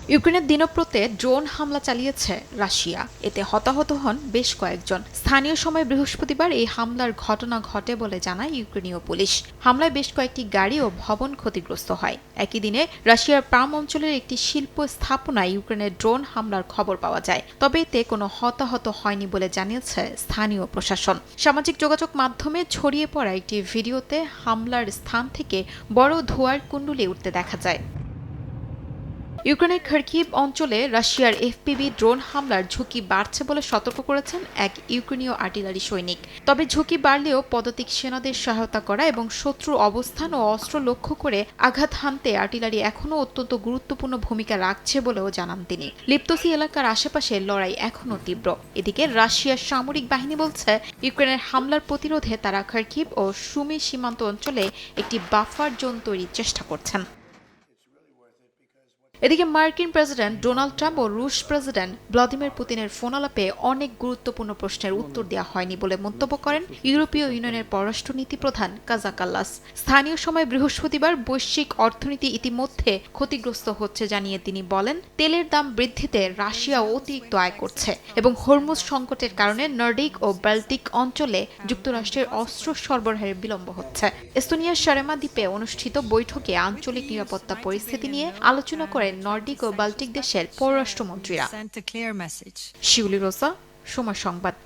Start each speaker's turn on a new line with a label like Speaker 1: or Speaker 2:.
Speaker 1: ইউক্রেনের দিনপ্রতে ড্রোন হামলা চালিয়েছে রাশিয়া। এতে হতাহত হন বেশ কয়েকজন। স্থানীয় সময় বৃহস্পতিবার এই হামলার ঘটনা ঘটে বলে জানায় ইউক্রেনীয় পুলিশ। হামলায় বেশ কয়েকটি গাড়ি ও ভবন ক্ষতিগ্রস্ত হয়। একই দিনে রাশিয়ার পার্ম অঞ্চলের একটি শিল্প স্থাপনায় ইউক্রেনের ড্রোন হামলার খবর পাওয়া যায়। তবে এতে কোনো হতাহত হয়নি বলে জানিয়েছে স্থানীয় প্রশাসন। সামাজিক যোগাযোগ মাধ্যমে ছড়িয়ে পড়া একটি ভিডিওতে হামলার স্থান থেকে বড় ধোঁয়ার কুণ্ডলী উঠতে দেখা যায়। ইউক্রেনের খার্কিভ অঞ্চলে রাশিয়ার এফপিভি ড্রোন হামলার ঝুঁকি বাড়ছে বলে সতর্ক করেছেন এক ইউক্রেনীয় আর্টিলারি সৈনিক। তবে ঝুঁকি বাড়লেও পদাতিক সেনাদের সহায়তা করা এবং শত্রুর অবস্থান ও অস্ত্র লক্ষ্য করে আঘাত হানতে আর্টিলারি এখনও অত্যন্ত গুরুত্বপূর্ণ ভূমিকা রাখছে বলেও জানান তিনি। লিপ্তসি এলাকার আশেপাশে লড়াই এখনও তীব্র। এদিকে রাশিয়ার সামরিক বাহিনী বলছে ইউক্রেনের হামলার প্রতিরোধে তারা খার্কিভ ও সুমি সীমান্ত অঞ্চলে একটি বাফার জোন তৈরির চেষ্টা করছেন। এদিকে মার্কিন প্রেসিডেন্ট ডোনাল্ড ট্রাম্প ও রুশ প্রেসিডেন্ট ভ্লাদিমির পুতিনের ফোনালাপে অনেক গুরুত্বপূর্ণ প্রশ্নের উত্তর দেওয়া হয়নি বলে মন্তব্য করেন ইউরোপীয় ইউনিয়নের পররাষ্ট্রনীতি প্রধান কাজা কাল্লাস। স্থানীয় সময় বৃহস্পতিবার বৈশ্বিক অর্থনীতি ইতিমধ্যে ক্ষতিগ্রস্ত হচ্ছে জানিয়ে তিনি বলেন, তেলের দাম বৃদ্ধিতে রাশিয়া অতিরিক্ত আয় করছে এবং হরমুজ সংকটের কারণে নর্ডিক ও বাল্টিক অঞ্চলে যুক্তরাষ্ট্রের অস্ত্র সরবরাহের বিলম্ব হচ্ছে। এস্তোনিয়ার সারেমা দ্বীপে অনুষ্ঠিত বৈঠকে আঞ্চলিক নিরাপত্তা পরিস্থিতি নিয়ে আলোচনা করেন নর্ডিক ও বাল্টিক দেশের পররাষ্ট্রমন্ত্রীরা। শিউলি রোজা, সময় সংবাদ।